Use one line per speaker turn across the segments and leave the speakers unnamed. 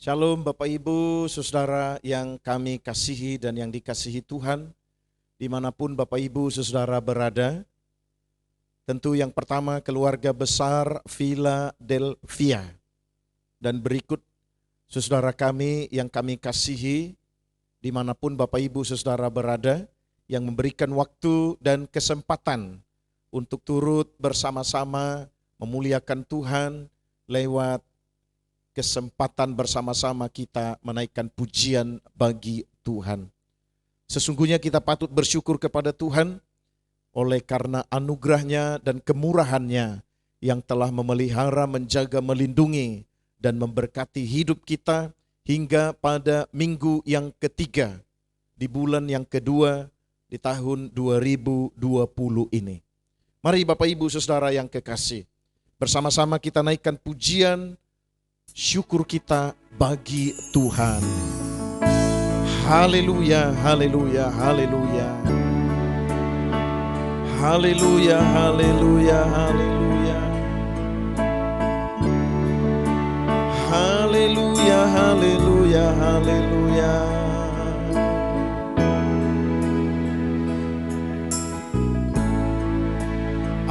Shalom Bapak Ibu, Saudara yang kami kasihi dan yang dikasihi Tuhan, dimanapun Bapak Ibu Saudara berada. Tentu yang pertama keluarga besar Philadelphia, dan berikut saudara kami yang kami kasihi, dimanapun Bapak Ibu Saudara berada, yang memberikan waktu dan kesempatan untuk turut bersama-sama memuliakan Tuhan lewat kesempatan bersama-sama kita menaikkan pujian bagi Tuhan. Sesungguhnya kita patut bersyukur kepada Tuhan oleh karena anugerahnya dan kemurahannya yang telah memelihara, menjaga, melindungi, dan memberkati hidup kita hingga pada minggu yang ketiga di bulan yang kedua di tahun 2020 ini. Mari Bapak Ibu Saudara yang kekasih, bersama-sama kita naikkan pujian syukur kita bagi Tuhan. Haleluya, haleluya, haleluya. Haleluya, haleluya, haleluya. Haleluya, haleluya, haleluya.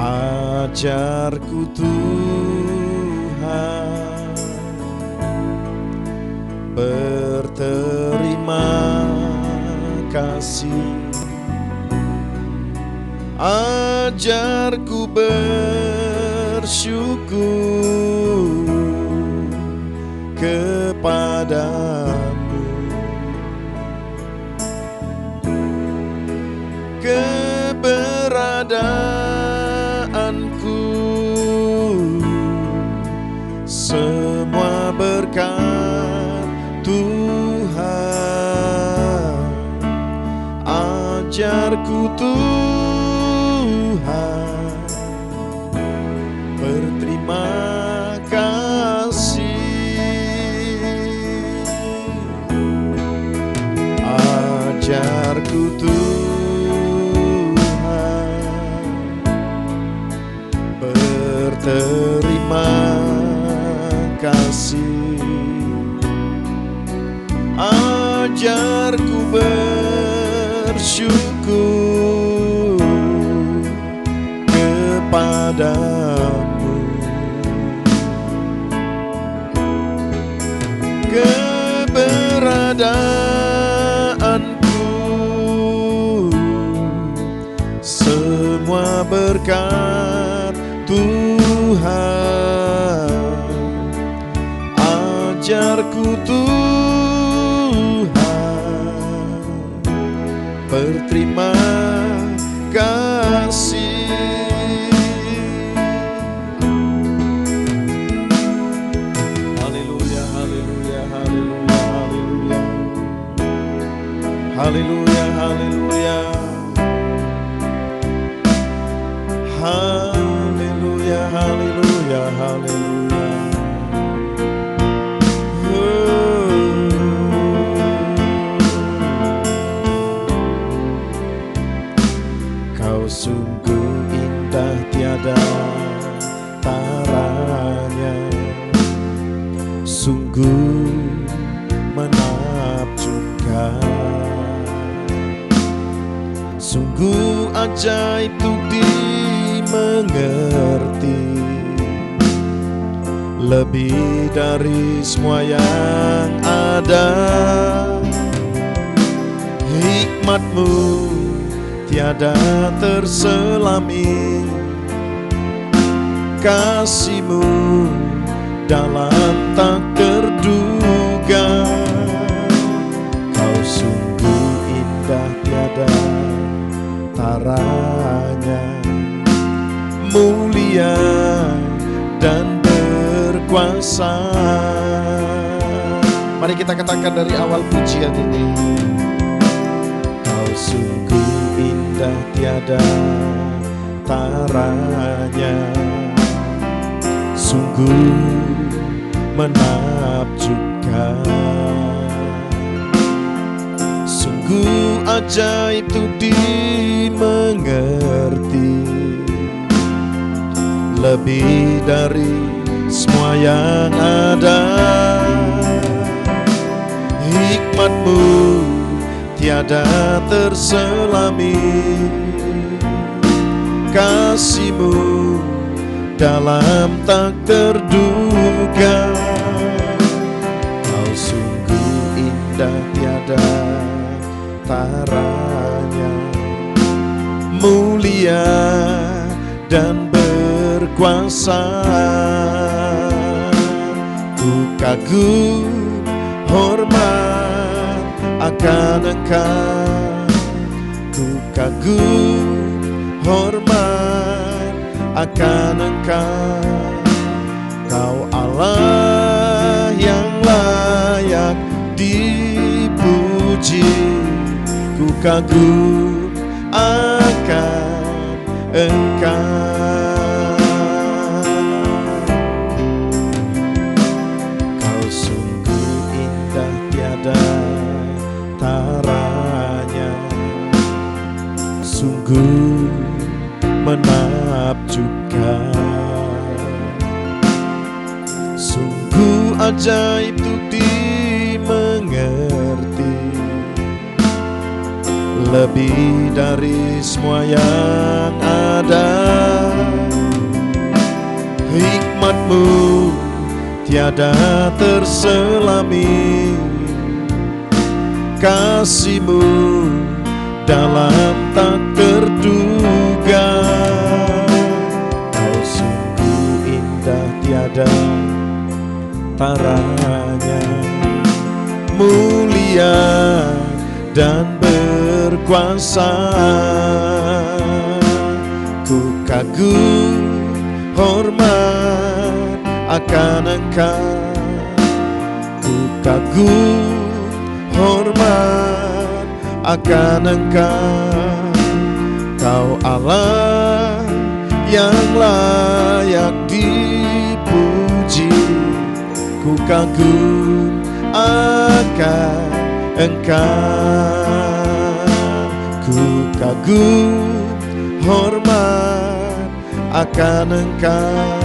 Ajarku Tuhan berterima kasih, ajarku bersyukur kepadamu, keberadaanku semua berkat Tuhan. Ajarku Tuhan berterima kasih, ajarku Tuhan berterima kasih, ajarku bersyukur kepadamu, keberadaanku semua berkat Tuhan. Ajarku Tuhan berterima kasih. Haleluya, haleluya, haleluya, haleluya. Haleluya, haleluya. Haleluya, haleluya, haleluya. Kau sungguh indah tiada taranya, sungguh menakjubkan, sungguh ajaib untuk dimengerti, lebih dari semua yang ada. Hikmatmu tiada terselami, kasihmu dalam tak terduga. Kau sungguh indah tiada taranya, mulia dan berkuasa. Mari kita katakan dari awal pujian ini. Kau sungguh indah tiada taranya, sungguh menakjubkan, sungguh ajaib untuk dimengerti, lebih dari semua yang ada. Hikmat-Mu tiada terselami, kasih-Mu dalam tak terduga. Kau sungguh indah tiada taranya, mulia dan berkuasa. Ku kagum hormat akan Engkau, ku kagum hormat akan Engkau. Kau Allah yang layak dipuji, ku kagum akan Engkau. Kau sungguh indah tiada taranya, sungguh menakjubkan, sungguh ajaib untuk dimengerti, lebih dari semua yang ada. Hikmat-Mu tiada terselami, kasih-Mu dalam tak terduga. Kau sungguh indah tiada taranya, mulia dan berkuasa. Ku kagum hormat akan Engkau, ku kagum hormat akan Engkau. Kau Allah yang layak dipuji, ku kagum akan Engkau. Ku kagum hormat akan Engkau,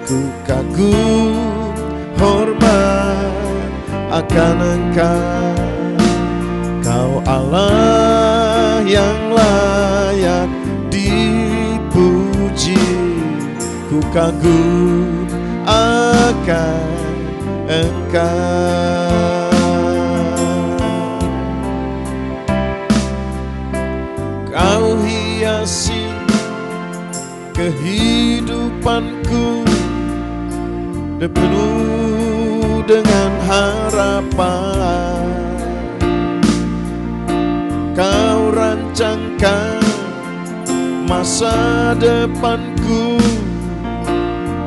ku kagum hormat akan Engkau. Kau Allah yang layak dipuji, ku kagum akan Engkau. Kau hiasi kehidupanku, penuh dengan harapan. Kau rancangkan masa depanku,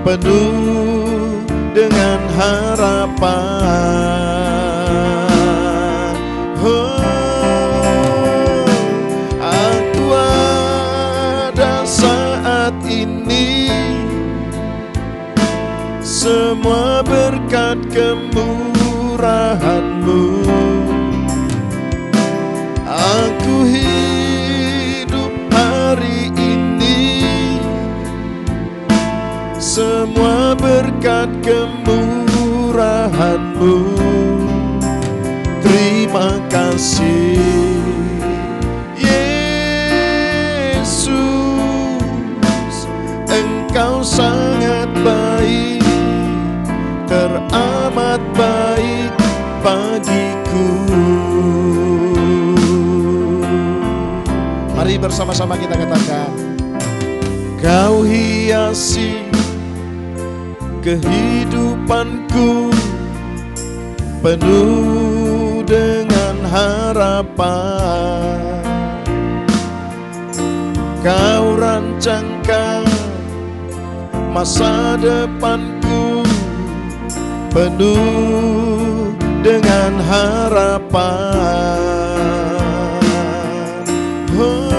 penuh dengan harapan. Oh, aku ada saat ini, semua berkat kemurahan-Mu. Aku hidup hari ini, semua berkat kemurahan-Mu. Terima kasih Yesus, Engkau sangat baik, teramat baik bagiku. Mari bersama-sama kita katakan, Kau hiasi kehidupanku, penuh dengan harapan. Kau rancangkan masa depanku, penuh dengan harapan. Oh,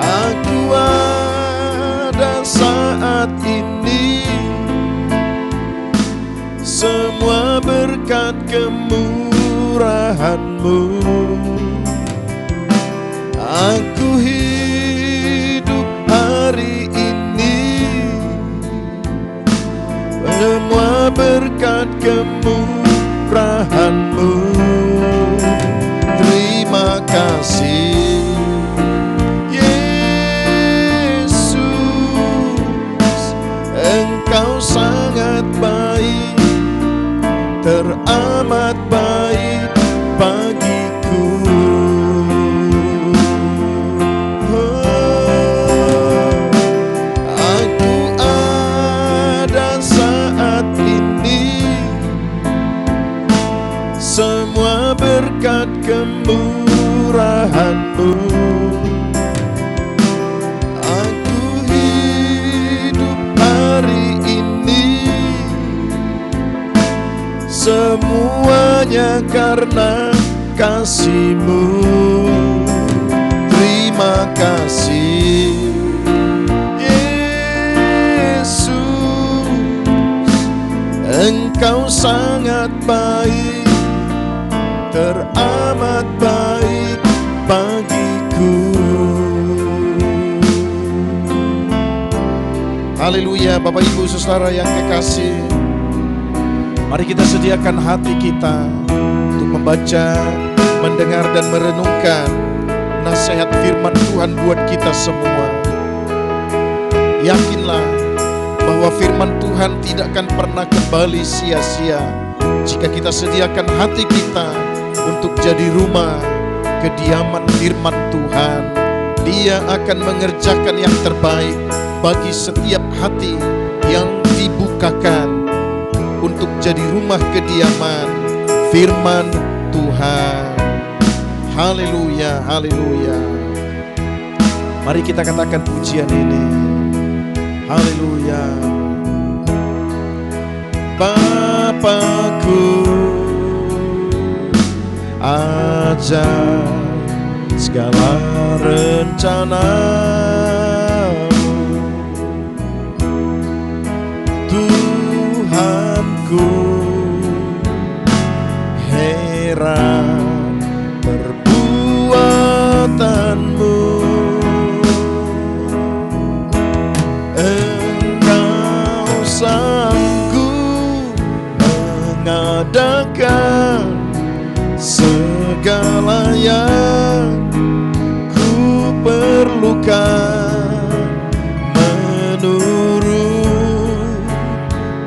aku ada saat ini, semua berkat kemurahan-Mu. Aku hidup hari ini, semua berkat kemurahan-Mu. kemurahan-Mu. Terima kasih Yesus, Engkau sangat baik, teramat baik bagiku. Aku ada saat ini semua berkat kemurahan-Mu. Aku hidup hari ini semuanya karena kasih-Mu. Terima kasih Yesus, Engkau sangat baik, teramat baik bagiku. Haleluya. Bapak Ibu Saudara yang kekasih, mari kita sediakan hati kita untuk membaca, mendengar dan merenungkan nasihat firman Tuhan buat kita semua. Yakinlah bahwa firman Tuhan tidak akan pernah kembali sia-sia jika kita sediakan hati kita untuk jadi rumah kediaman firman Tuhan. Dia akan mengerjakan yang terbaik bagi setiap hati yang dibukakan untuk jadi rumah kediaman firman Tuhan. Haleluya, haleluya. Mari kita katakan pujian ini. Haleluya. Bapakku, ajar segala rencana-Mu. Tuhanku, heran perbuatan-Mu. Engkau sanggup mengadakan segala yang ku perlukan menurut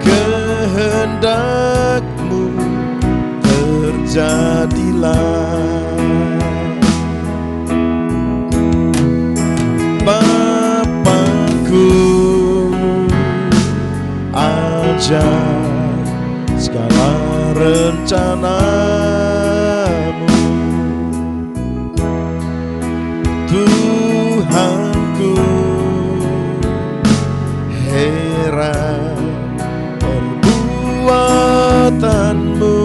kehendak-Mu. Terjadilah. Bapakku, ajar segala rencana-Mu. Tuhanku, heran perbuatan-Mu.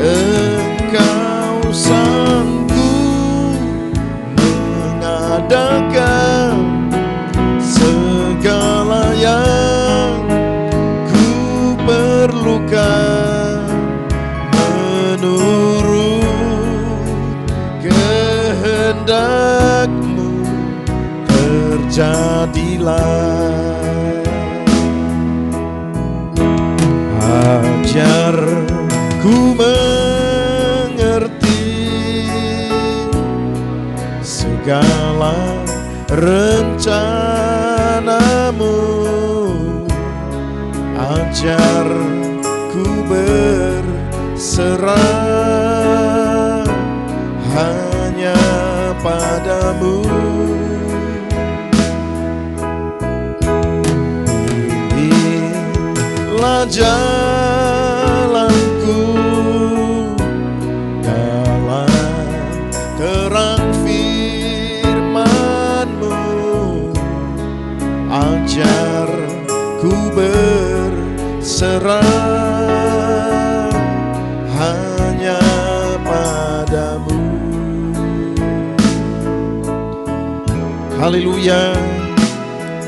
Engkau sanggup mengadakan segala yang ku perlukan menurut kehendak-Mu. Terjadilah. Ajar ku mengerti segala rencana-Mu. Ajar ku berserah hanya padamu. Inilah jalanku dalam terang firman-Mu. Ajar ku berserah hanya padamu. Haleluya.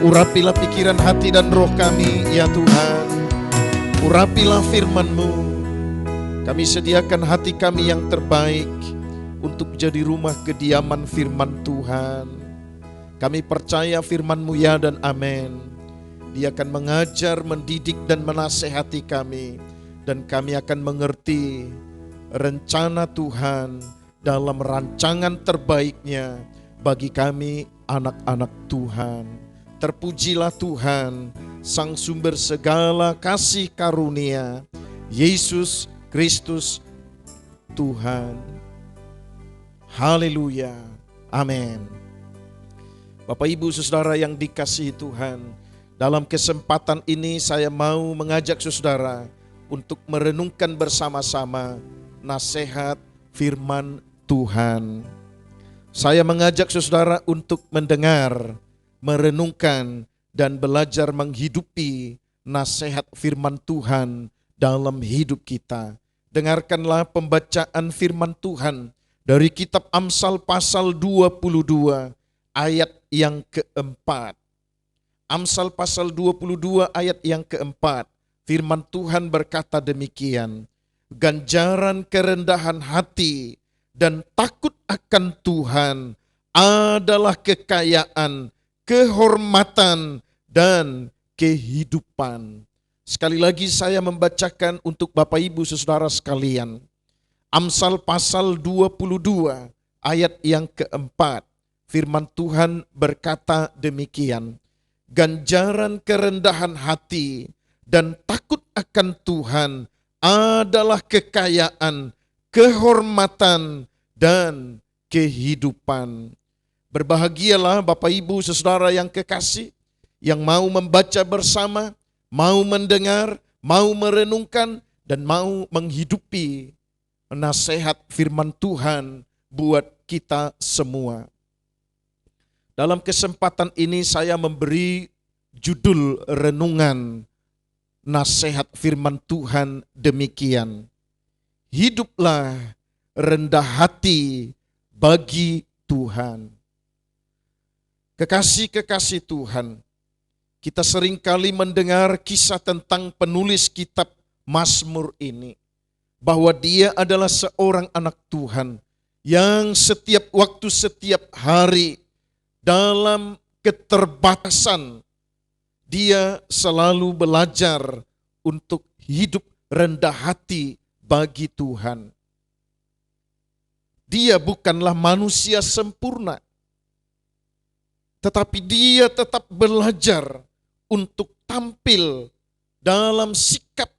Urapilah pikiran, hati dan roh kami ya Tuhan. Urapilah firman-Mu. Kami sediakan hati kami yang terbaik untuk jadi rumah kediaman firman Tuhan. Kami percaya firman-Mu ya dan amin. Dia akan mengajar, mendidik, dan menasehati kami. Dan kami akan mengerti rencana Tuhan dalam rancangan terbaiknya bagi kami anak-anak Tuhan. Terpujilah Tuhan, Sang Sumber segala kasih karunia, Yesus Kristus Tuhan. Haleluya. Amin. Bapak Ibu Saudara yang dikasihi Tuhan, dalam kesempatan ini saya mau mengajak saudara untuk merenungkan bersama-sama nasihat firman Tuhan. Saya mengajak saudara untuk mendengar, merenungkan, dan belajar menghidupi nasihat firman Tuhan dalam hidup kita. Dengarkanlah pembacaan firman Tuhan dari kitab Amsal pasal 22 ayat yang keempat. Amsal pasal 22 ayat yang keempat. Firman Tuhan berkata demikian, ganjaran kerendahan hati dan takut akan Tuhan adalah kekayaan, kehormatan, dan kehidupan. Sekali lagi saya membacakan untuk Bapak Ibu Saudara sekalian. Amsal pasal 22 ayat yang keempat. Firman Tuhan berkata demikian, ganjaran kerendahan hati dan takut akan Tuhan adalah kekayaan, kehormatan, dan kehidupan. Berbahagialah Bapak Ibu Saudara yang kekasih, yang mau membaca bersama, mau mendengar, mau merenungkan, dan mau menghidupi nasihat firman Tuhan buat kita semua. Dalam kesempatan ini saya memberi judul renungan nasihat firman Tuhan demikian. Hiduplah rendah hati bagi Tuhan. Kekasih-kekasih Tuhan, kita seringkali mendengar kisah tentang penulis kitab Mazmur ini, bahwa dia adalah seorang anak Tuhan yang setiap waktu, setiap hari, dalam keterbatasan, dia selalu belajar untuk hidup rendah hati bagi Tuhan. Dia bukanlah manusia sempurna, tetapi dia tetap belajar untuk tampil dalam sikap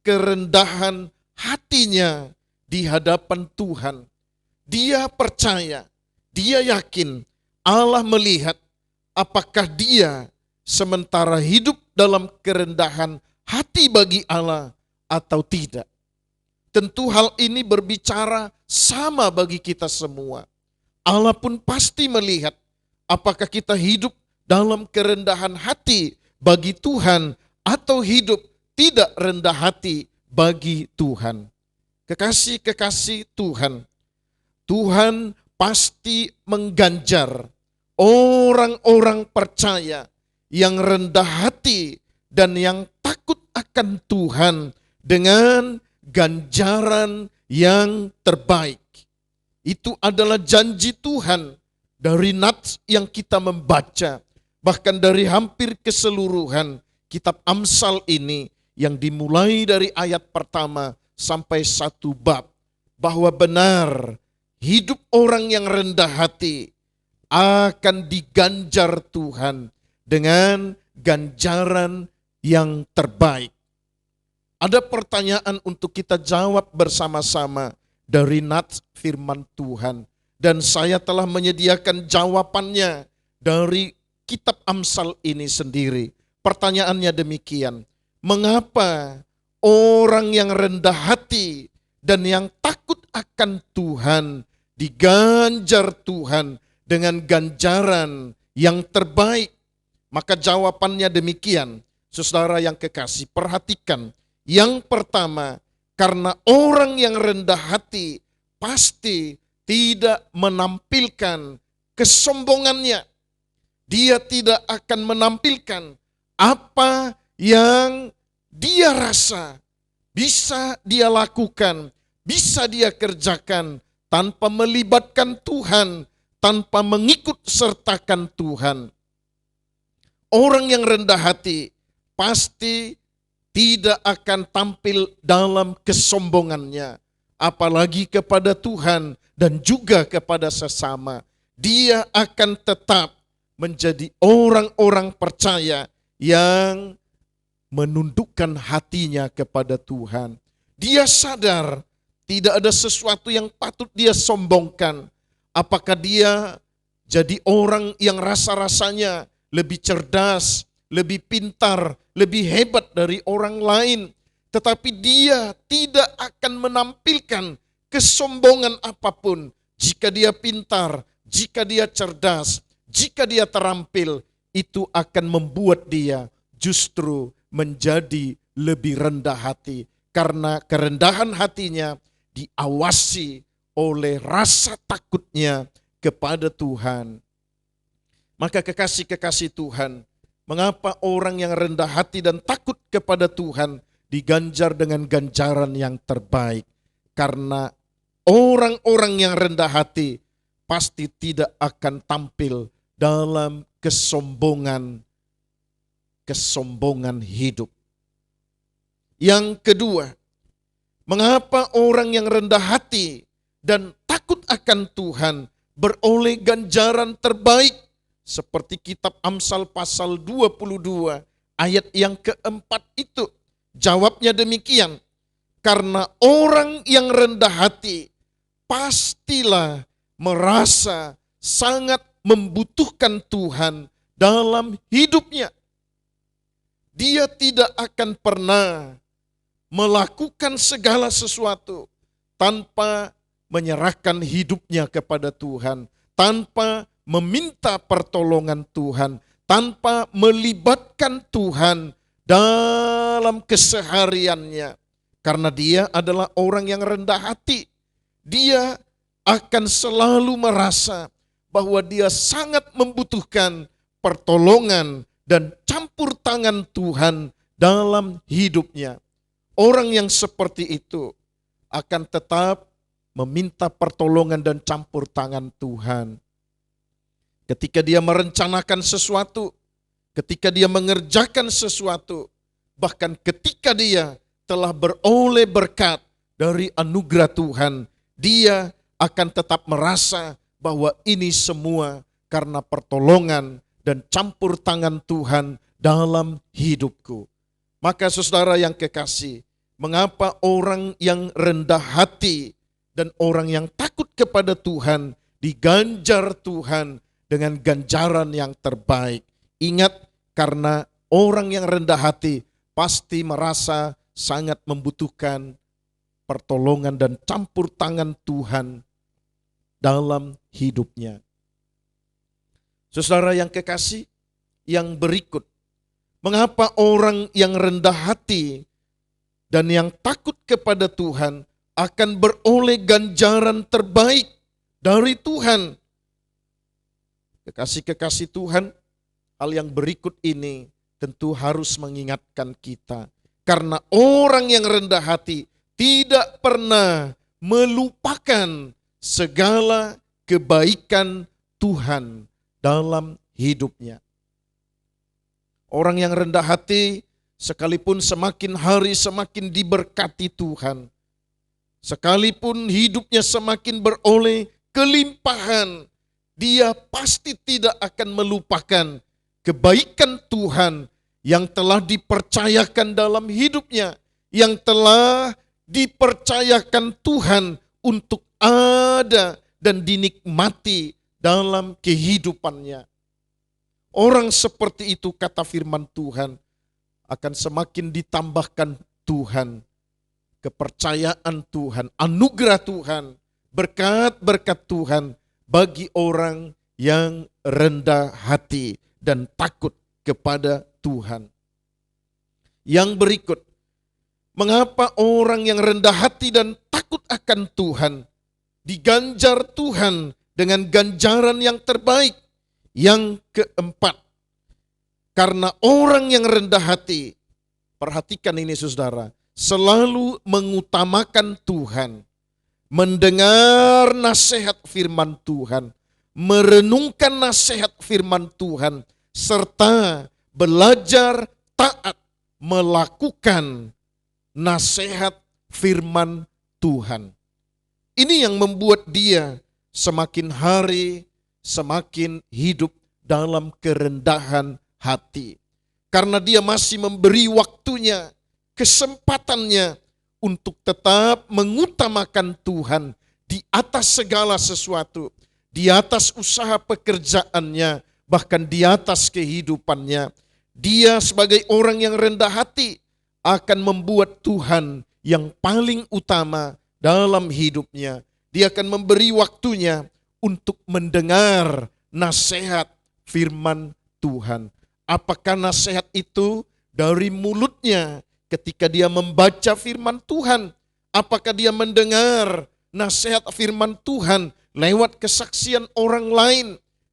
kerendahan hatinya di hadapan Tuhan. Dia percaya, dia yakin Allah melihat apakah dia sementara hidup dalam kerendahan hati bagi Allah atau tidak. Tentu hal ini berbicara sama bagi kita semua. Allah pun pasti melihat apakah kita hidup dalam kerendahan hati bagi Tuhan atau hidup tidak rendah hati bagi Tuhan. Kekasih-kekasih Tuhan, Tuhan pasti mengganjar orang-orang percaya yang rendah hati dan yang takut akan Tuhan dengan ganjaran yang terbaik. Itu adalah janji Tuhan dari nats yang kita membaca, bahkan dari hampir keseluruhan kitab Amsal ini yang dimulai dari ayat pertama sampai satu bab, bahwa benar hidup orang yang rendah hati akan diganjar Tuhan dengan ganjaran yang terbaik. Ada pertanyaan untuk kita jawab bersama-sama dari nats firman Tuhan. Dan saya telah menyediakan jawabannya dari kitab Amsal ini sendiri. Pertanyaannya demikian, mengapa orang yang rendah hati dan yang takut akan Tuhan diganjar Tuhan dengan ganjaran yang terbaik? Maka jawabannya demikian, saudara yang kekasih, perhatikan. Yang pertama, karena orang yang rendah hati pasti tidak menampilkan kesombongannya. Dia tidak akan menampilkan apa yang dia rasa bisa dia lakukan, bisa dia kerjakan tanpa melibatkan Tuhan, tanpa mengikut sertakan Tuhan. Orang yang rendah hati pasti tidak akan tampil dalam kesombongannya, apalagi kepada Tuhan dan juga kepada sesama. Dia akan tetap menjadi orang-orang percaya yang menundukkan hatinya kepada Tuhan. Dia sadar tidak ada sesuatu yang patut dia sombongkan. Apakah dia jadi orang yang rasa-rasanya lebih cerdas, lebih pintar, lebih hebat dari orang lain. Tetapi dia tidak akan menampilkan kesombongan apapun. Jika dia pintar, jika dia cerdas, jika dia terampil, itu akan membuat dia justru menjadi lebih rendah hati. Karena kerendahan hatinya diawasi oleh rasa takutnya kepada Tuhan. Maka kekasih-kekasih Tuhan, mengapa orang yang rendah hati dan takut kepada Tuhan diganjar dengan ganjaran yang terbaik? Karena orang-orang yang rendah hati pasti tidak akan tampil dalam kesombongan hidup. Yang kedua, mengapa orang yang rendah hati dan takut akan Tuhan beroleh ganjaran terbaik? Seperti kitab Amsal pasal 22 ayat yang keempat itu. Jawabnya demikian, karena orang yang rendah hati pastilah merasa sangat membutuhkan Tuhan dalam hidupnya. Dia tidak akan pernah melakukan segala sesuatu tanpa menyerahkan hidupnya kepada Tuhan, tanpa meminta pertolongan Tuhan, tanpa melibatkan Tuhan dalam kesehariannya. Karena dia adalah orang yang rendah hati. Dia akan selalu merasa bahwa dia sangat membutuhkan pertolongan dan campur tangan Tuhan dalam hidupnya. Orang yang seperti itu akan tetap meminta pertolongan dan campur tangan Tuhan. Ketika dia merencanakan sesuatu, ketika dia mengerjakan sesuatu, bahkan ketika dia telah beroleh berkat dari anugerah Tuhan, dia akan tetap merasa bahwa ini semua karena pertolongan dan campur tangan Tuhan dalam hidupku. Maka saudara yang kekasih, mengapa orang yang rendah hati dan orang yang takut kepada Tuhan diganjar Tuhan dengan ganjaran yang terbaik? Ingat, karena orang yang rendah hati pasti merasa sangat membutuhkan pertolongan dan campur tangan Tuhan dalam hidupnya. Saudara yang kekasih, yang berikut, mengapa orang yang rendah hati dan yang takut kepada Tuhan akan beroleh ganjaran terbaik dari Tuhan? Kekasih-kekasih Tuhan, hal yang berikut ini tentu harus mengingatkan kita. Karena orang yang rendah hati tidak pernah melupakan segala kebaikan Tuhan dalam hidupnya. Orang yang rendah hati sekalipun semakin hari semakin diberkati Tuhan, sekalipun hidupnya semakin beroleh kelimpahan, dia pasti tidak akan melupakan kebaikan Tuhan yang telah dipercayakan dalam hidupnya, yang telah dipercayakan Tuhan untuk ada dan dinikmati dalam kehidupannya. Orang seperti itu, kata firman Tuhan, akan semakin ditambahkan Tuhan, kepercayaan Tuhan, anugerah Tuhan, berkat-berkat Tuhan bagi orang yang rendah hati dan takut kepada Tuhan. Yang berikut, mengapa orang yang rendah hati dan takut akan Tuhan diganjar Tuhan dengan ganjaran yang terbaik? Yang keempat, karena orang yang rendah hati, perhatikan ini saudara, selalu mengutamakan Tuhan, mendengar nasihat firman Tuhan, merenungkan nasihat firman Tuhan, serta belajar taat melakukan nasihat firman Tuhan. Ini yang membuat dia semakin hari semakin hidup dalam kerendahan hati. Karena dia masih memberi waktunya, kesempatannya untuk tetap mengutamakan Tuhan di atas segala sesuatu, di atas usaha pekerjaannya, bahkan di atas kehidupannya. Dia sebagai orang yang rendah hati akan membuat Tuhan yang paling utama dalam hidupnya. Dia akan memberi waktunya untuk mendengar nasihat firman Tuhan. Apakah nasihat itu dari mulutnya ketika dia membaca firman Tuhan? Apakah dia mendengar nasihat firman Tuhan lewat kesaksian orang lain?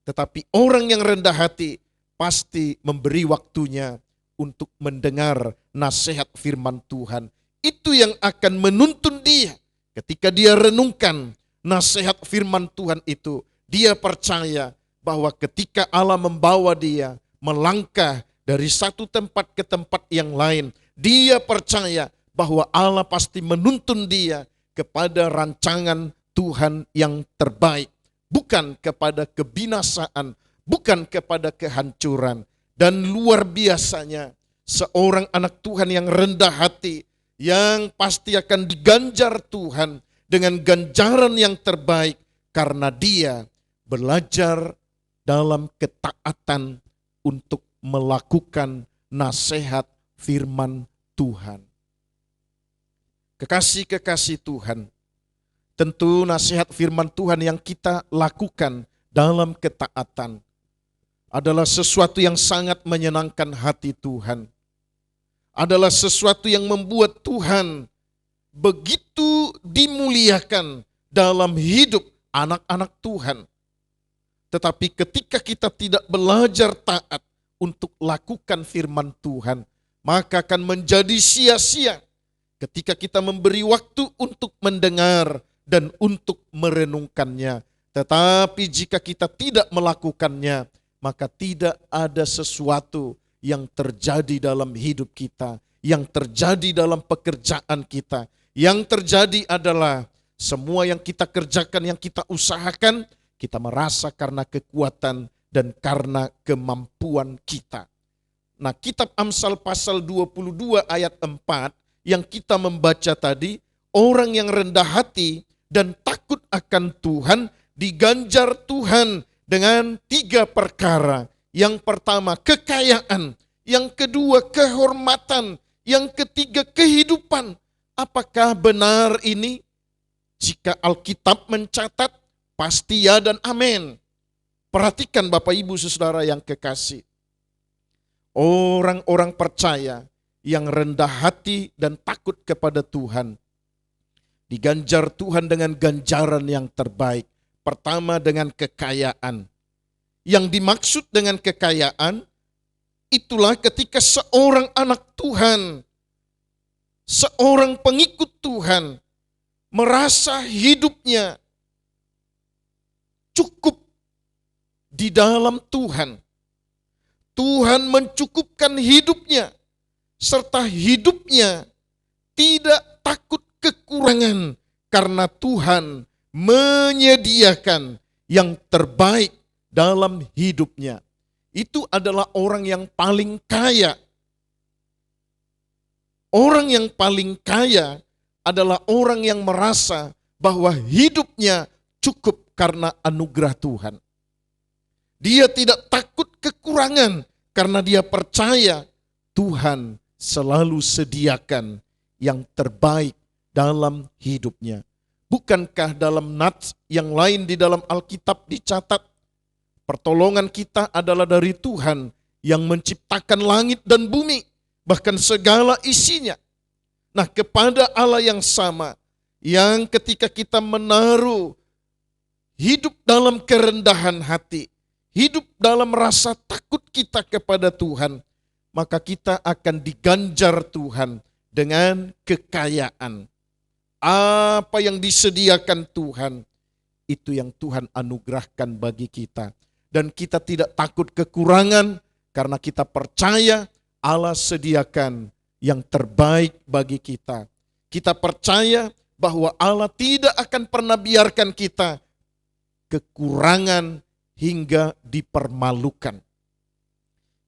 Tetapi orang yang rendah hati pasti memberi waktunya untuk mendengar nasihat firman Tuhan. Itu yang akan menuntun dia ketika dia renungkan nasihat firman Tuhan itu. Dia percaya bahwa ketika Allah membawa dia melangkah dari satu tempat ke tempat yang lain, dia percaya bahwa Allah pasti menuntun dia kepada rancangan Tuhan yang terbaik, bukan kepada kebinasaan, bukan kepada kehancuran. Dan luar biasanya, seorang anak Tuhan yang rendah hati, yang pasti akan diganjar Tuhan dengan ganjaran yang terbaik, karena dia belajar dalam ketaatan untuk melakukan nasihat firman Tuhan. Kekasih-kekasih Tuhan, tentu nasihat firman Tuhan yang kita lakukan dalam ketaatan adalah sesuatu yang sangat menyenangkan hati Tuhan. Adalah sesuatu yang membuat Tuhan begitu dimuliakan dalam hidup anak-anak Tuhan. Tetapi ketika kita tidak belajar taat untuk lakukan firman Tuhan, maka akan menjadi sia-sia ketika kita memberi waktu untuk mendengar dan untuk merenungkannya. Tetapi jika kita tidak melakukannya, maka tidak ada sesuatu yang terjadi dalam hidup kita, yang terjadi dalam pekerjaan kita. Yang terjadi adalah semua yang kita kerjakan, yang kita usahakan, kita merasa karena kekuatan dan karena kemampuan kita. Nah, kitab Amsal pasal 22 ayat 4 yang kita membaca tadi, orang yang rendah hati dan takut akan Tuhan diganjar Tuhan dengan 3 perkara. Yang pertama kekayaan, yang kedua kehormatan, yang ketiga kehidupan. Apakah benar ini? Jika Alkitab mencatat, pasti ya dan amin. Perhatikan Bapak Ibu Saudara yang kekasih. Orang-orang percaya yang rendah hati dan takut kepada Tuhan diganjar Tuhan dengan ganjaran yang terbaik. Pertama dengan kekayaan. Yang dimaksud dengan kekayaan itulah ketika seorang anak Tuhan, seorang pengikut Tuhan merasa hidupnya cukup di dalam Tuhan. Tuhan mencukupkan hidupnya, serta hidupnya tidak takut kekurangan, karena Tuhan menyediakan yang terbaik dalam hidupnya. Itu adalah orang yang paling kaya. Orang yang paling kaya adalah orang yang merasa bahwa hidupnya cukup karena anugerah Tuhan. Dia tidak takut kekurangan karena dia percaya Tuhan selalu sediakan yang terbaik dalam hidupnya. Bukankah dalam nats yang lain di dalam Alkitab dicatat, pertolongan kita adalah dari Tuhan yang menciptakan langit dan bumi, bahkan segala isinya. Nah, kepada Allah yang sama, yang ketika kita menaruh hidup dalam kerendahan hati, hidup dalam rasa takut kita kepada Tuhan, maka kita akan diganjar Tuhan dengan kekayaan. Apa yang disediakan Tuhan, itu yang Tuhan anugerahkan bagi kita. Dan kita tidak takut kekurangan karena kita percaya Allah sediakan yang terbaik bagi kita. Kita percaya bahwa Allah tidak akan pernah biarkan kita kekurangan hingga dipermalukan.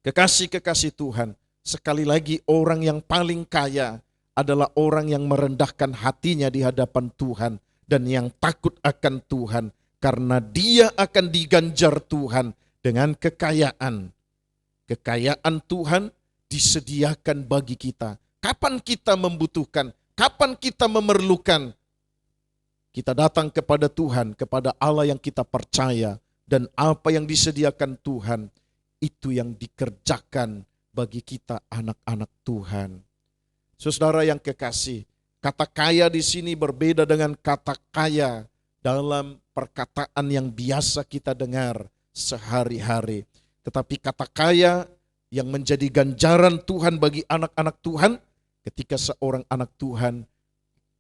Kekasih-kekasih Tuhan, sekali lagi orang yang paling kaya adalah orang yang merendahkan hatinya di hadapan Tuhan dan yang takut akan Tuhan, karena dia akan diganjar Tuhan dengan kekayaan. Kekayaan Tuhan disediakan bagi kita. Kapan kita membutuhkan, kapan kita memerlukan, kita datang kepada Tuhan, kepada Allah yang kita percaya, dan apa yang disediakan Tuhan, itu yang dikerjakan bagi kita anak-anak Tuhan. Saudara yang kekasih, kata kaya di sini berbeda dengan kata kaya dalam perkataan yang biasa kita dengar sehari-hari. Tetapi kata kaya yang menjadi ganjaran Tuhan bagi anak-anak Tuhan, ketika seorang anak Tuhan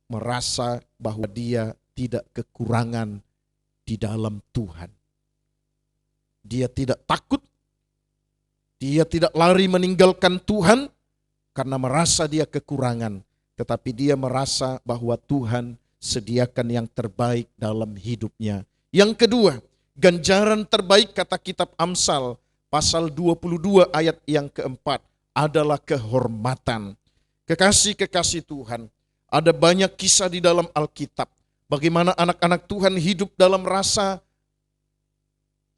merasa bahwa dia tidak kekurangan di dalam Tuhan. Dia tidak takut, dia tidak lari meninggalkan Tuhan karena merasa dia kekurangan, tetapi dia merasa bahwa Tuhan sediakan yang terbaik dalam hidupnya. Yang kedua, ganjaran terbaik kata kitab Amsal pasal 22 ayat yang keempat adalah kehormatan. Kekasih-kekasih Tuhan, ada banyak kisah di dalam Alkitab bagaimana anak-anak Tuhan hidup dalam rasa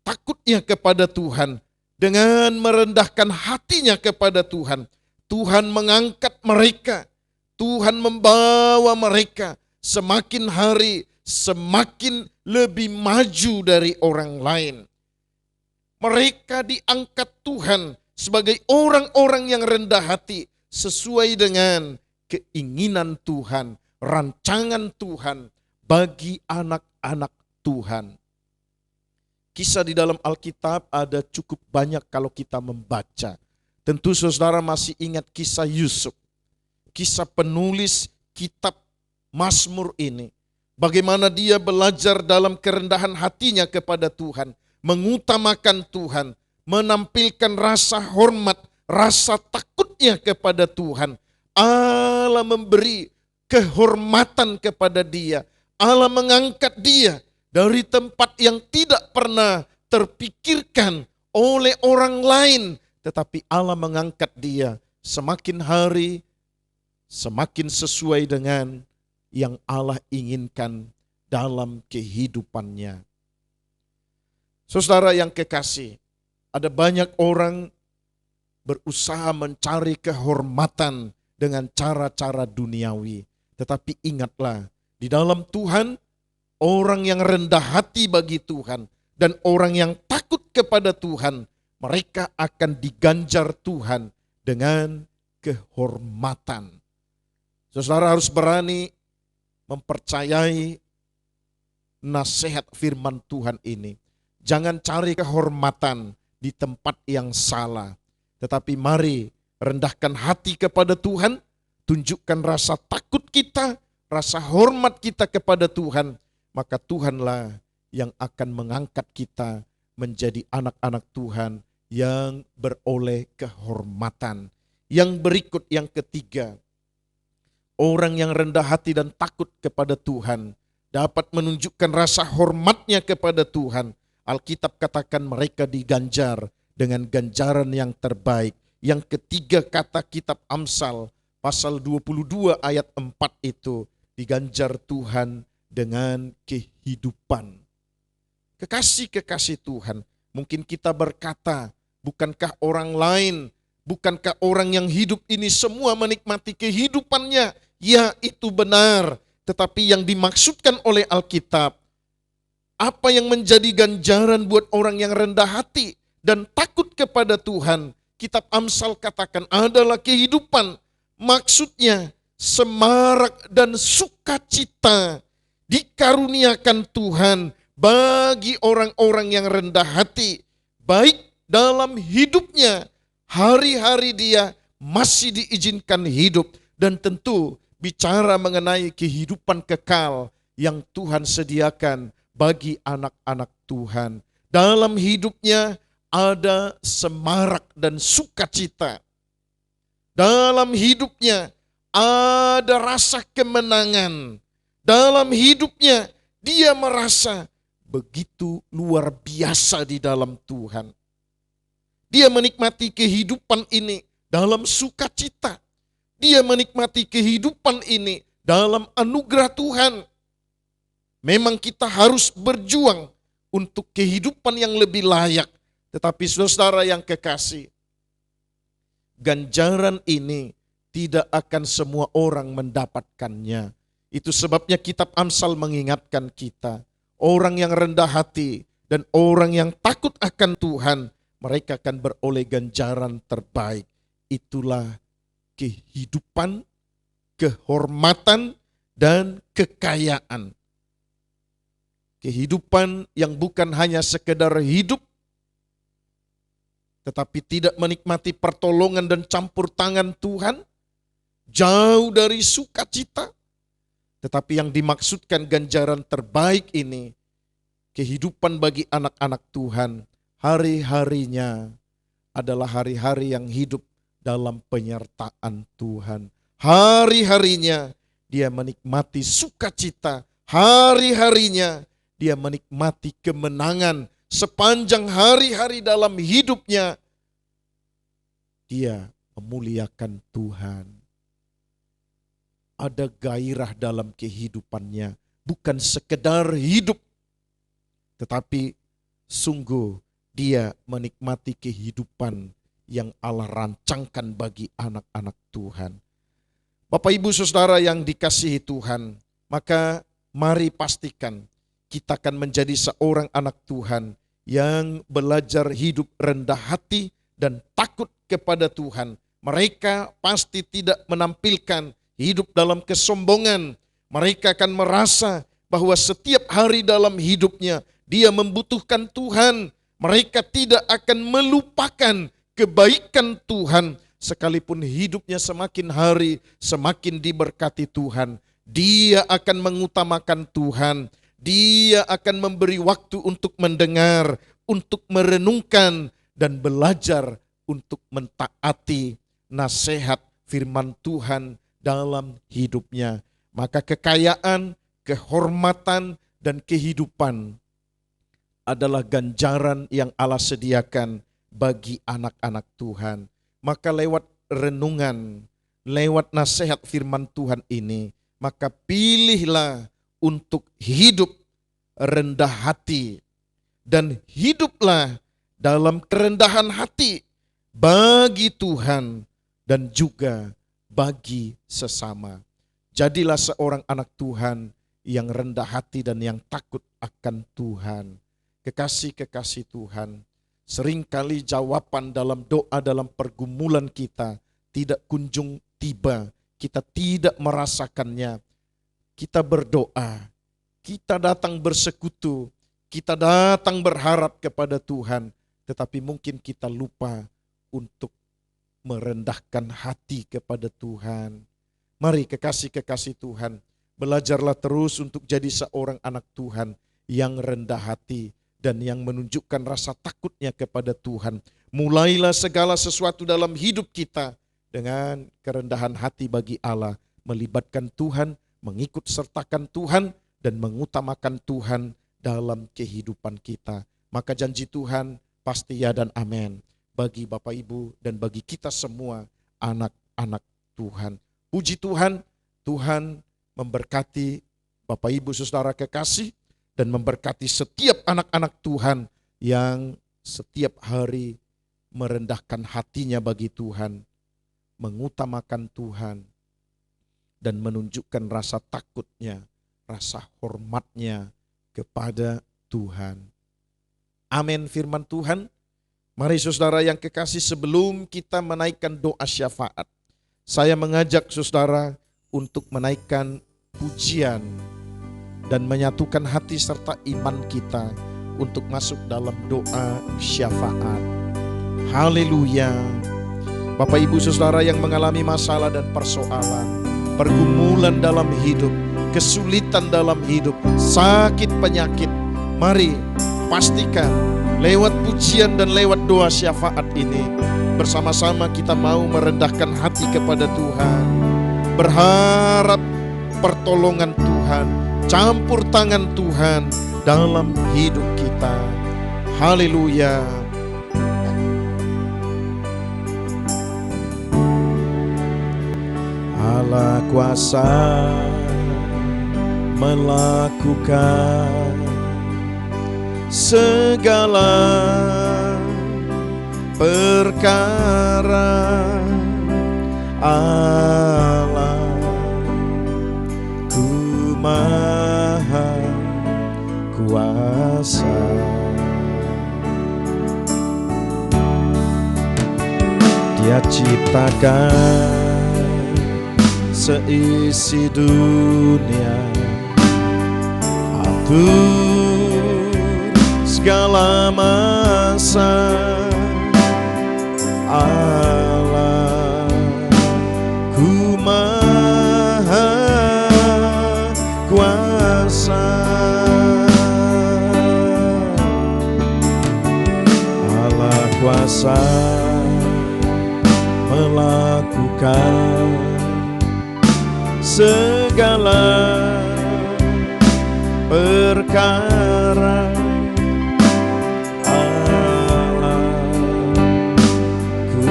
takutnya kepada Tuhan. Dengan merendahkan hatinya kepada Tuhan, Tuhan mengangkat mereka, Tuhan membawa mereka semakin hari semakin lebih maju dari orang lain. Mereka diangkat Tuhan sebagai orang-orang yang rendah hati sesuai dengan keinginan Tuhan, rancangan Tuhan bagi anak-anak Tuhan. Kisah di dalam Alkitab ada cukup banyak kalau kita membaca. Tentu saudara masih ingat kisah Yusuf, kisah penulis kitab Mazmur ini. Bagaimana dia belajar dalam kerendahan hatinya kepada Tuhan, mengutamakan Tuhan, menampilkan rasa hormat, rasa takutnya kepada Tuhan. Allah memberi kehormatan kepada dia. Allah mengangkat dia dari tempat yang tidak pernah terpikirkan oleh orang lain. Tetapi Allah mengangkat dia semakin hari semakin sesuai dengan yang Allah inginkan dalam kehidupannya. Saudara yang kekasih, ada banyak orang berusaha mencari kehormatan dengan cara-cara duniawi. Tetapi ingatlah, di dalam Tuhan, orang yang rendah hati bagi Tuhan dan orang yang takut kepada Tuhan, mereka akan diganjar Tuhan dengan kehormatan. Saudara harus berani mempercayai nasihat firman Tuhan ini. Jangan cari kehormatan di tempat yang salah, tetapi mari rendahkan hati kepada Tuhan, tunjukkan rasa takut kita, rasa hormat kita kepada Tuhan, maka Tuhanlah yang akan mengangkat kita menjadi anak-anak Tuhan yang beroleh kehormatan. Yang berikut, yang ketiga, orang yang rendah hati dan takut kepada Tuhan dapat menunjukkan rasa hormatnya kepada Tuhan. Alkitab katakan mereka diganjar dengan ganjaran yang terbaik. Yang ketiga kata kitab Amsal pasal 22 ayat 4 itu, diganjar Tuhan dengan kehidupan. Kekasih-kekasih Tuhan, mungkin kita berkata, bukankah orang lain, bukankah orang yang hidup ini semua menikmati kehidupannya? Ya, itu benar. Tetapi yang dimaksudkan oleh Alkitab, apa yang menjadi ganjaran buat orang yang rendah hati dan takut kepada Tuhan? Kitab Amsal katakan adalah kehidupan. Maksudnya semarak dan sukacita dikaruniakan Tuhan bagi orang-orang yang rendah hati, baik dalam hidupnya, hari-hari dia masih diizinkan hidup, dan tentu bicara mengenai kehidupan kekal yang Tuhan sediakan bagi anak-anak Tuhan. Dalam hidupnya ada semarak dan sukacita. Dalam hidupnya ada rasa kemenangan. Dalam hidupnya dia merasa begitu luar biasa di dalam Tuhan. Dia menikmati kehidupan ini dalam sukacita. Dia menikmati kehidupan ini dalam anugerah Tuhan. Memang kita harus berjuang untuk kehidupan yang lebih layak. Tetapi saudara yang kekasih, ganjaran ini tidak akan semua orang mendapatkannya. Itu sebabnya kitab Amsal mengingatkan kita, orang yang rendah hati dan orang yang takut akan Tuhan, mereka akan beroleh ganjaran terbaik. Itulah kehidupan, kehormatan, dan kekayaan. Kehidupan yang bukan hanya sekedar hidup, tetapi tidak menikmati pertolongan dan campur tangan Tuhan, jauh dari sukacita. Tetapi yang dimaksudkan ganjaran terbaik ini, kehidupan bagi anak-anak Tuhan, hari-harinya adalah hari-hari yang hidup dalam penyertaan Tuhan. Hari-harinya dia menikmati sukacita, hari-harinya dia menikmati kemenangan. Sepanjang hari-hari dalam hidupnya, dia memuliakan Tuhan. Ada gairah dalam kehidupannya, bukan sekedar hidup, tetapi sungguh dia menikmati kehidupan yang Allah rancangkan bagi anak-anak Tuhan. Bapak Ibu Saudara yang dikasihi Tuhan, maka mari pastikan kita akan menjadi seorang anak Tuhan yang belajar hidup rendah hati dan takut kepada Tuhan. Mereka pasti tidak menampilkan hidup dalam kesombongan. Mereka akan merasa bahwa setiap hari dalam hidupnya dia membutuhkan Tuhan. Mereka tidak akan melupakan kebaikan Tuhan. Sekalipun hidupnya semakin hari semakin diberkati Tuhan, dia akan mengutamakan Tuhan. Dia akan memberi waktu untuk mendengar, untuk merenungkan, dan belajar untuk mentaati nasihat firman Tuhan dalam hidupnya. Maka kekayaan, kehormatan, dan kehidupan adalah ganjaran yang Allah sediakan bagi anak-anak Tuhan. Maka lewat renungan, lewat nasihat firman Tuhan ini, maka pilihlah untuk hidup rendah hati dan hiduplah dalam kerendahan hati bagi Tuhan dan juga bagi sesama. Jadilah seorang anak Tuhan yang rendah hati dan yang takut akan Tuhan. Kekasih-kekasih Tuhan, seringkali jawaban dalam doa, dalam pergumulan kita tidak kunjung tiba, kita tidak merasakannya. Kita berdoa, kita datang bersekutu, kita datang berharap kepada Tuhan, tetapi mungkin kita lupa untuk merendahkan hati kepada Tuhan. Mari kekasih-kekasih Tuhan, belajarlah terus untuk jadi seorang anak Tuhan yang rendah hati dan yang menunjukkan rasa takutnya kepada Tuhan. Mulailah segala sesuatu dalam hidup kita dengan kerendahan hati bagi Allah, melibatkan Tuhan, mengikut sertakan Tuhan, dan mengutamakan Tuhan dalam kehidupan kita. Maka janji Tuhan pasti ya dan amin bagi Bapak Ibu dan bagi kita semua anak-anak Tuhan. Puji Tuhan, Tuhan memberkati Bapak Ibu Saudara kekasih dan memberkati setiap anak-anak Tuhan yang setiap hari merendahkan hatinya bagi Tuhan, mengutamakan Tuhan, dan menunjukkan rasa takutnya, rasa hormatnya kepada Tuhan. Amin firman Tuhan. Mari saudara yang kekasih, sebelum kita menaikkan doa syafaat, saya mengajak saudara untuk menaikkan pujian dan menyatukan hati serta iman kita untuk masuk dalam doa syafaat. Haleluya. Bapak Ibu Saudara yang mengalami masalah dan persoalan, pergumulan dalam hidup, kesulitan dalam hidup, sakit penyakit, mari pastikan lewat pujian dan lewat doa syafaat ini bersama-sama kita mau merendahkan hati kepada Tuhan, berharap pertolongan Tuhan, campur tangan Tuhan dalam hidup kita. Haleluya. Allah kuasa melakukan segala perkara. Allah ku maha kuasa. Dia ciptakan seisi dunia, atur segala masa. Allah ku maha kuasa. Allah kuasa melakukan segala perkara. Allah ku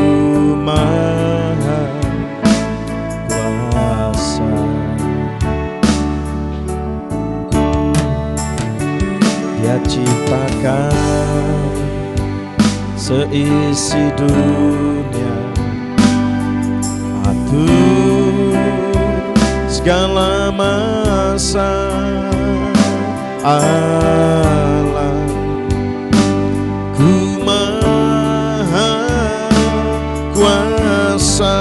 maha kuasa. Dia ciptakan seisi dunia, atur segala masa. Allah ku maha kuasa.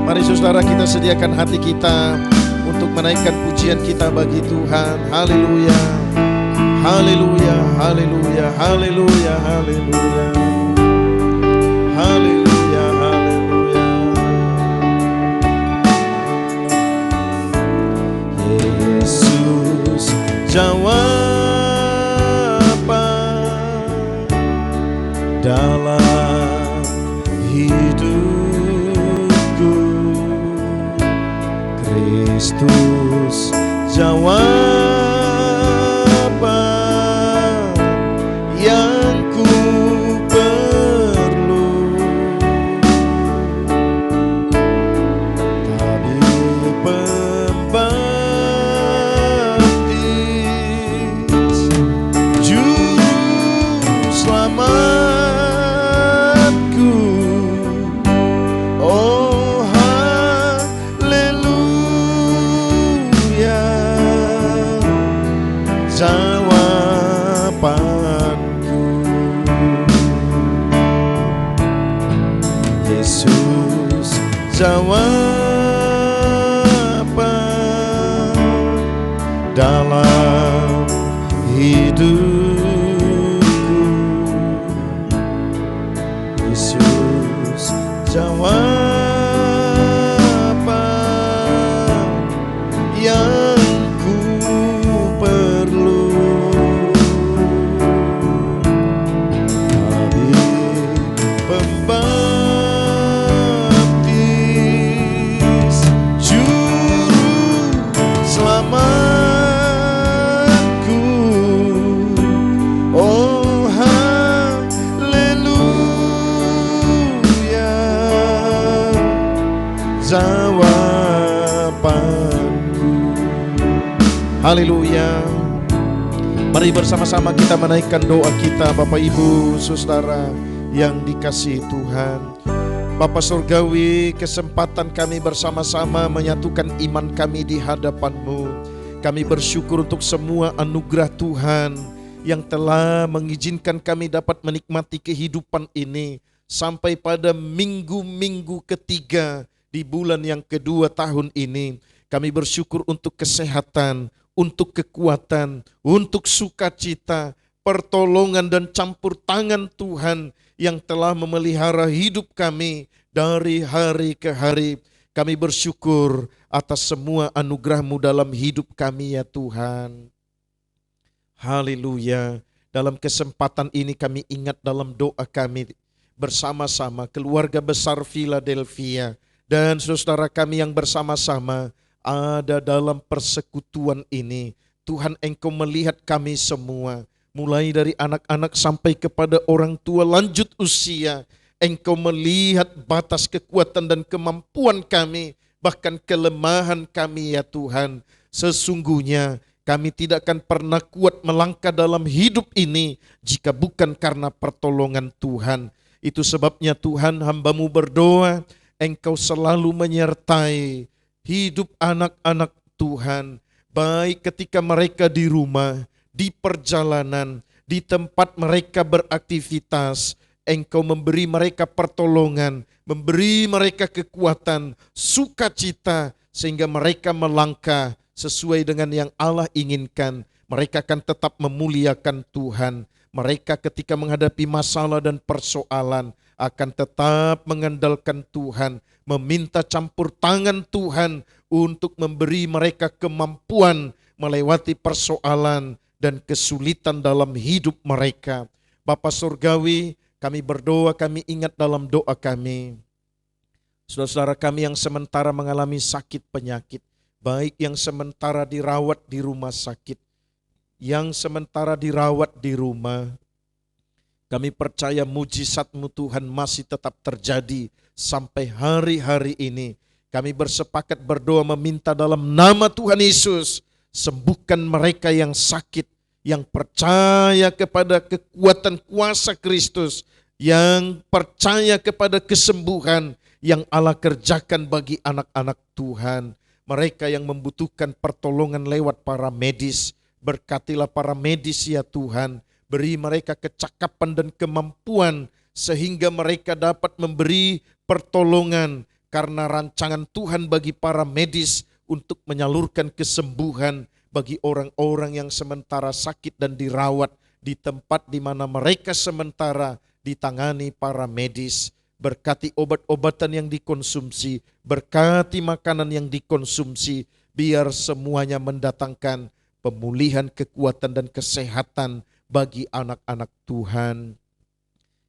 Mari saudara, kita sediakan hati kita untuk menaikkan pujian kita bagi Tuhan. Haleluya, haleluya, haleluya, haleluya, haleluya, haleluya, haleluya. Yesus jawaban dalam hidupku. Kristus jawaban yang ku perlu. Tabir pembaptis, juru selamatku. Oh haleluya, jawabanku. Yesus jawaban dalam hidupku. Yesus jawaban yang ku perlu. Tabir pembaptis, juru selamatku. Oh haleluya, jawabanku. Haleluya. Mari bersama-sama kita menaikkan doa kita, Bapak Ibu Saudara yang dikasihi Tuhan. Bapa Surgawi, kesempatan kami bersama-sama menyatukan iman kami di hadapan-Mu. Kami bersyukur untuk semua anugerah Tuhan yang telah mengizinkan kami dapat menikmati kehidupan ini sampai pada minggu-minggu ketiga di bulan yang kedua tahun ini. Kami bersyukur untuk kesehatan, untuk kekuatan, untuk sukacita, pertolongan dan campur tangan Tuhan yang telah memelihara hidup kami dari hari ke hari. Kami bersyukur atas semua anugerah-Mu dalam hidup kami ya Tuhan. Haleluya. Dalam kesempatan ini kami ingat dalam doa kami bersama-sama keluarga besar Philadelphia dan saudara kami yang bersama-sama ada dalam persekutuan ini. Tuhan, Engkau melihat kami semua, mulai dari anak-anak sampai kepada orang tua lanjut usia. Engkau melihat batas kekuatan dan kemampuan kami, bahkan kelemahan kami ya Tuhan. Sesungguhnya kami tidak akan pernah kuat melangkah dalam hidup ini jika bukan karena pertolongan Tuhan. Itu sebabnya Tuhan, hamba-Mu berdoa, Engkau selalu menyertai hidup anak-anak Tuhan, baik ketika mereka di rumah, di perjalanan, di tempat mereka beraktivitas. Engkau memberi mereka pertolongan, memberi mereka kekuatan, sukacita, sehingga mereka melangkah sesuai dengan yang Allah inginkan. Mereka akan tetap memuliakan Tuhan. Mereka ketika menghadapi masalah dan persoalan akan tetap mengandalkan Tuhan, meminta campur tangan Tuhan untuk memberi mereka kemampuan melewati persoalan dan kesulitan dalam hidup mereka. Bapa Surgawi, kami berdoa, kami ingat dalam doa kami, saudara-saudara kami yang sementara mengalami sakit penyakit, baik yang sementara dirawat di rumah sakit, yang sementara dirawat di rumah. Kami percaya mujizat-Mu Tuhan masih tetap terjadi sampai hari-hari ini. Kami bersepakat berdoa meminta dalam nama Tuhan Yesus, sembuhkan mereka yang sakit, yang percaya kepada kekuatan kuasa Kristus, yang percaya kepada kesembuhan yang Allah kerjakan bagi anak-anak Tuhan. Mereka yang membutuhkan pertolongan lewat para medis, berkatilah para medis ya Tuhan. Beri mereka kecakapan dan kemampuan sehingga mereka dapat memberi pertolongan, karena rancangan Tuhan bagi para medis untuk menyalurkan kesembuhan bagi orang-orang yang sementara sakit dan dirawat di tempat di mana mereka sementara ditangani para medis. Berkati obat-obatan yang dikonsumsi, berkati makanan yang dikonsumsi, biar semuanya mendatangkan pemulihan, kekuatan dan kesehatan bagi anak-anak Tuhan.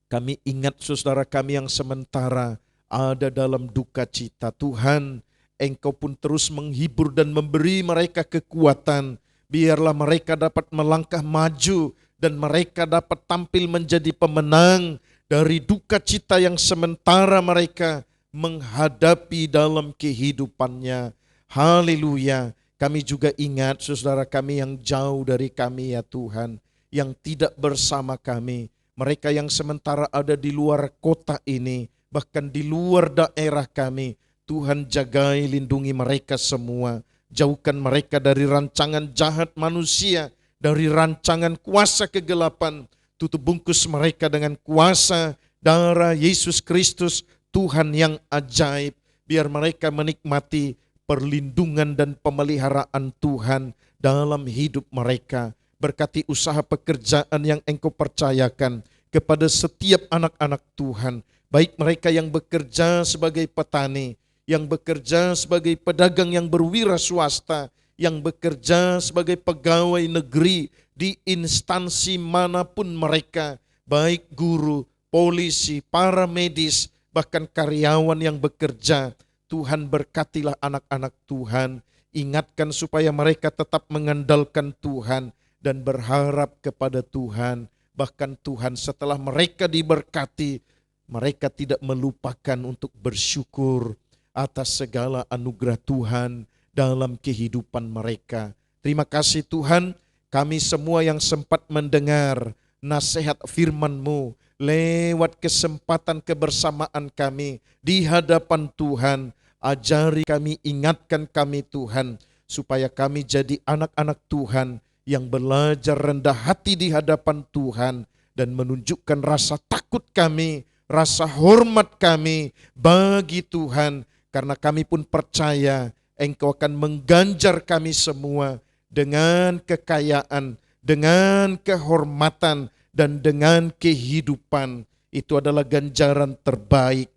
Kami ingat saudara kami yang sementara ada dalam duka cita. Tuhan, Engkau pun terus menghibur dan memberi mereka kekuatan. Biarlah mereka dapat melangkah maju dan mereka dapat tampil menjadi pemenang dari duka cita yang sementara mereka menghadapi dalam kehidupannya. Haleluya. Kami juga ingat saudara kami yang jauh dari kami ya Tuhan, yang tidak bersama kami. Mereka yang sementara ada di luar kota ini, bahkan di luar daerah kami. Tuhan jagai, lindungi mereka semua. Jauhkan mereka dari rancangan jahat manusia, dari rancangan kuasa kegelapan. Tutup bungkus mereka dengan kuasa darah Yesus Kristus, Tuhan yang ajaib. Biar mereka menikmati perlindungan dan pemeliharaan Tuhan dalam hidup mereka. Berkati usaha pekerjaan yang Engkau percayakan kepada setiap anak-anak Tuhan. Baik mereka yang bekerja sebagai petani, yang bekerja sebagai pedagang yang berwira swasta, yang bekerja sebagai pegawai negeri di instansi manapun mereka, baik guru, polisi, para medis, bahkan karyawan yang bekerja. Tuhan berkatilah anak-anak Tuhan, ingatkan supaya mereka tetap mengandalkan Tuhan dan berharap kepada Tuhan. Bahkan Tuhan setelah mereka diberkati, mereka tidak melupakan untuk bersyukur atas segala anugerah Tuhan dalam kehidupan mereka. Terima kasih Tuhan, kami semua yang sempat mendengar nasihat firman-Mu lewat kesempatan kebersamaan kami di hadapan Tuhan. Ajari kami, ingatkan kami Tuhan, supaya kami jadi anak-anak Tuhan yang belajar rendah hati di hadapan Tuhan dan menunjukkan rasa takut kami, rasa hormat kami bagi Tuhan. Karena kami pun percaya Engkau akan mengganjar kami semua dengan kekayaan, dengan kehormatan, dan dengan kehidupan. Itu adalah ganjaran terbaik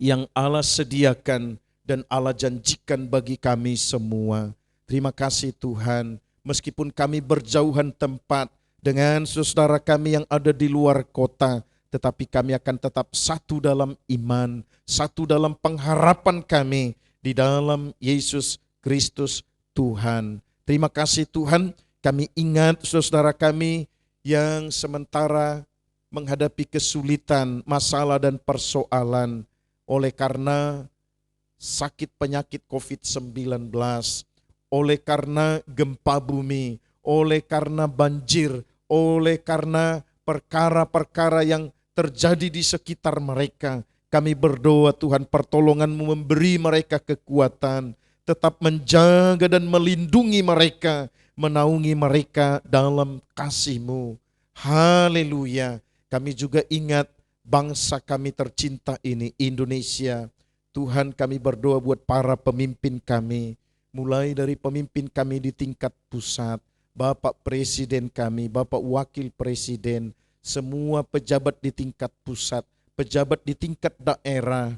yang Allah sediakan dan Allah janjikan bagi kami semua. Terima kasih Tuhan, meskipun kami berjauhan tempat dengan saudara kami yang ada di luar kota, tetapi kami akan tetap satu dalam iman, satu dalam pengharapan kami di dalam Yesus Kristus Tuhan. Terima kasih Tuhan, kami ingat saudara kami yang sementara menghadapi kesulitan, masalah dan persoalan oleh karena sakit penyakit COVID-19, oleh karena gempa bumi, oleh karena banjir, oleh karena perkara-perkara yang terjadi di sekitar mereka. Kami berdoa Tuhan, pertolongan-Mu memberi mereka kekuatan, tetap menjaga dan melindungi mereka, menaungi mereka dalam kasih-Mu. Haleluya. Kami juga ingat bangsa kami tercinta ini, Indonesia. Tuhan, kami berdoa buat para pemimpin kami, mulai dari pemimpin kami di tingkat pusat, Bapak Presiden kami, Bapak Wakil Presiden, semua pejabat di tingkat pusat, pejabat di tingkat daerah,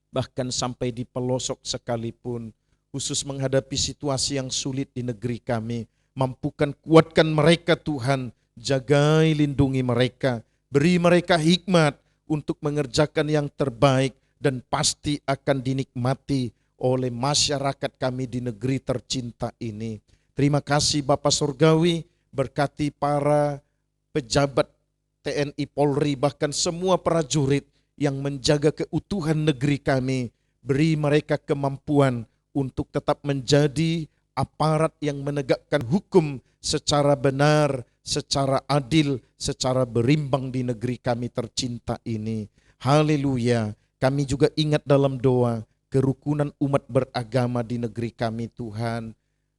bahkan sampai di pelosok sekalipun, khusus menghadapi situasi yang sulit di negeri kami. Mampukan, kuatkan mereka Tuhan, jagai, lindungi mereka, beri mereka hikmat untuk mengerjakan yang terbaik dan pasti akan dinikmati oleh masyarakat kami di negeri tercinta ini. Terima kasih Bapa Surgawi, berkati para pejabat TNI Polri, bahkan semua prajurit yang menjaga keutuhan negeri kami. Beri mereka kemampuan untuk tetap menjadi aparat yang menegakkan hukum secara benar, secara adil, secara berimbang di negeri kami tercinta ini. Haleluya. Kami juga ingat dalam doa kerukunan umat beragama di negeri kami Tuhan.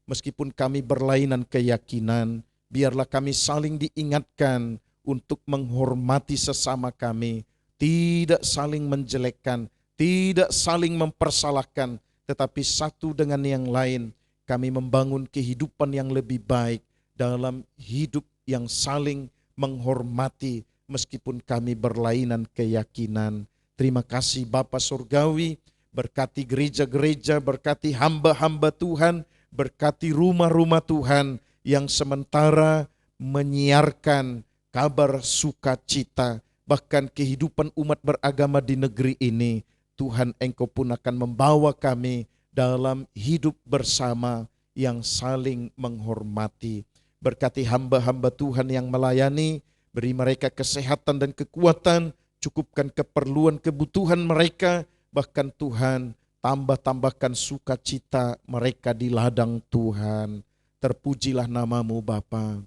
Meskipun kami berlainan keyakinan, biarlah kami saling diingatkan untuk menghormati sesama kami, tidak saling menjelekkan, tidak saling mempersalahkan, tetapi satu dengan yang lain kami membangun kehidupan yang lebih baik dalam hidup yang saling menghormati meskipun kami berlainan keyakinan. Terima kasih Bapa Surgawi, berkati gereja-gereja, berkati hamba-hamba Tuhan, berkati rumah-rumah Tuhan yang sementara menyiarkan kabar sukacita, bahkan kehidupan umat beragama di negeri ini. Tuhan, Engkau pun akan membawa kami dalam hidup bersama yang saling menghormati. Berkati hamba-hamba Tuhan yang melayani, beri mereka kesehatan dan kekuatan, cukupkan keperluan kebutuhan mereka, bahkan Tuhan tambahkan sukacita mereka di ladang Tuhan. Terpujilah nama-Mu Bapa.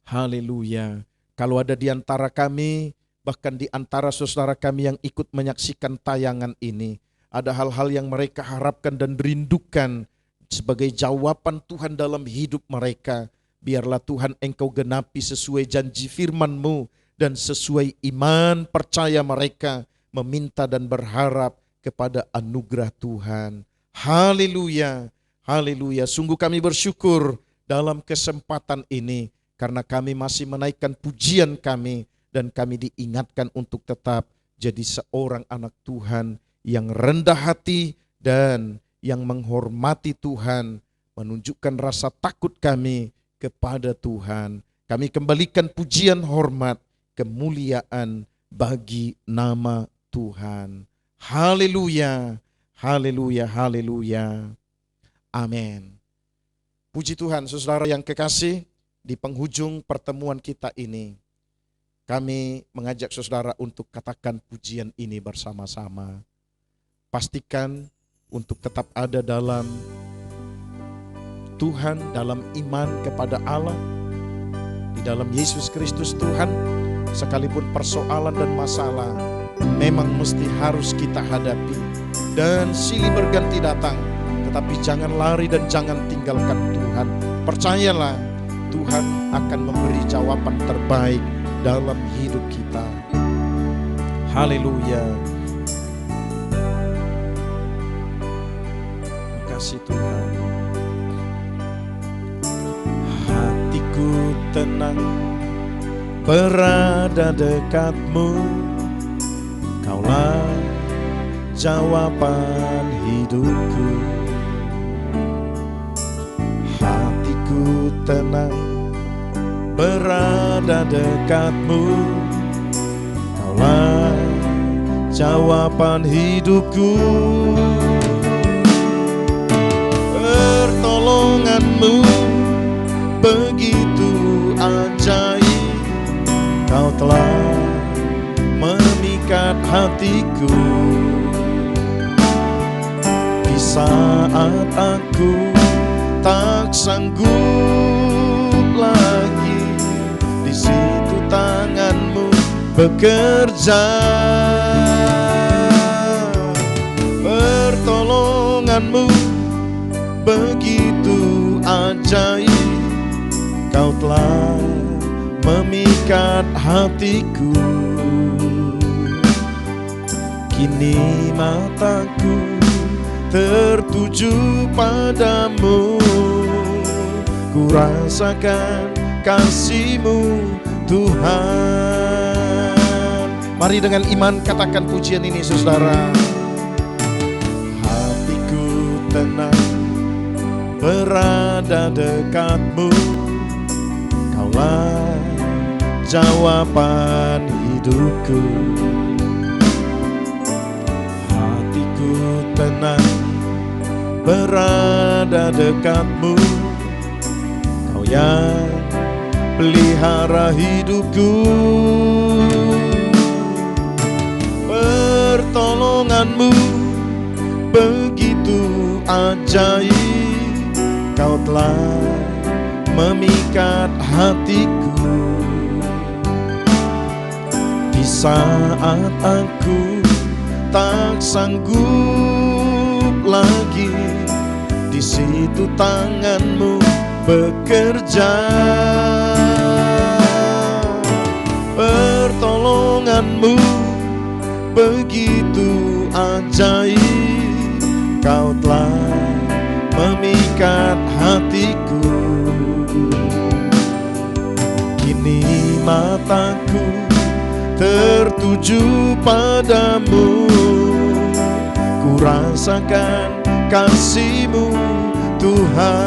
Haleluya. Kalau ada di antara kami, bahkan di antara saudara kami yang ikut menyaksikan tayangan ini, ada hal-hal yang mereka harapkan dan rindukan sebagai jawaban Tuhan dalam hidup mereka. Biarlah Tuhan Engkau genapi sesuai janji firman-Mu dan sesuai iman percaya mereka meminta dan berharap kepada anugerah Tuhan. Haleluya, haleluya. Sungguh kami bersyukur dalam kesempatan ini karena kami masih menaikkan pujian kami dan kami diingatkan untuk tetap jadi seorang anak Tuhan yang rendah hati dan yang menghormati Tuhan, menunjukkan rasa takut kami kepada Tuhan. Kami kembalikan pujian, hormat, kemuliaan bagi nama Tuhan. Haleluya, haleluya, haleluya. Amin. Puji Tuhan, saudara yang kekasih, di penghujung pertemuan kita ini, kami mengajak saudara untuk katakan pujian ini bersama-sama. Pastikan untuk tetap ada dalam Tuhan, dalam iman kepada Allah, di dalam Yesus Kristus Tuhan. Sekalipun persoalan dan masalah memang mesti harus kita hadapi dan silih berganti datang, tetapi jangan lari dan jangan tinggalkan Tuhan. Percayalah, Tuhan akan memberi jawaban terbaik dalam hidup kita. Haleluya. Terima kasih Tuhan. Hatiku tenang berada dekat-Mu, Kaulah jawaban hidupku. Hatiku tenang berada dekat-Mu, Kaulah jawaban hidupku. Pertolonganmu begitu ajaib, Kau telah memikat hatiku. Di saat aku tak sanggup lagi, di situ tanganmu bekerja. Pertolonganmu begitu ajaib, Kau telah memikat hatiku. Kini mataku tertuju padamu, ku rasakan kasih-Mu Tuhan. Mari dengan iman katakan pujian ini saudara. Hatiku tenang berada dekat-Mu, Kaulah jawaban hidupku. Hatiku tenang berada dekat-Mu, Kau yang pelihara hidupku. Pertolonganmu begitu ajaib, Kau telah memikat hatiku. Di saat aku tak sanggup lagi, di situ tangan-Mu bekerja. Pertolonganmu begitu ajaib, Kau telah memikat hatiku. Kini mataku tertuju padamu, ku rasakan kasih-Mu Tuhan.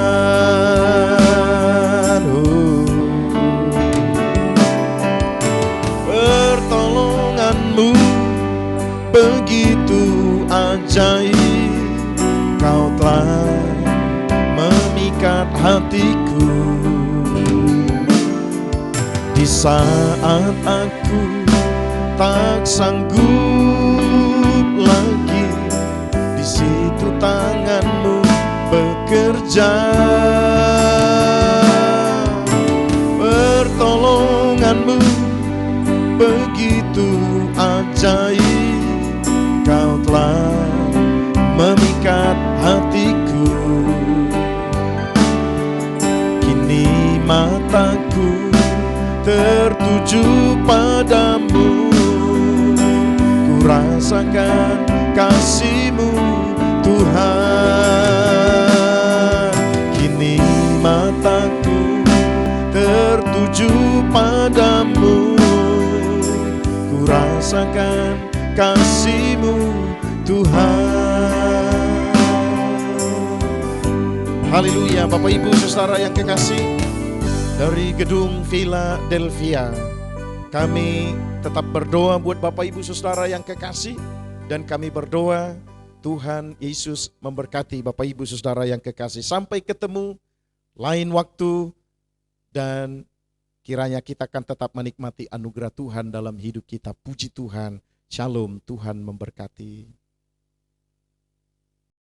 Pertolonganmu begitu ajaib, Kau telah memikat hatiku. Di saat aku tak sanggup lagi, di situ tangan-Mu bekerja. Pertolonganmu begitu ajaib, Kau telah memikat hatiku. Kini mataku tertuju padamu, ku rasakan kasih-Mu Tuhan. Kini mataku tertuju padamu, ku rasakan kasih-Mu Tuhan. Haleluya. Bapak Ibu Saudara yang kekasih, dari gedung Philadelphia kami tetap berdoa buat Bapak Ibu Saudara yang kekasih, dan kami berdoa Tuhan Yesus memberkati Bapak Ibu Saudara yang kekasih. Sampai ketemu lain waktu, dan kiranya kita akan tetap menikmati anugerah Tuhan dalam hidup kita. Puji Tuhan. Shalom, Tuhan memberkati.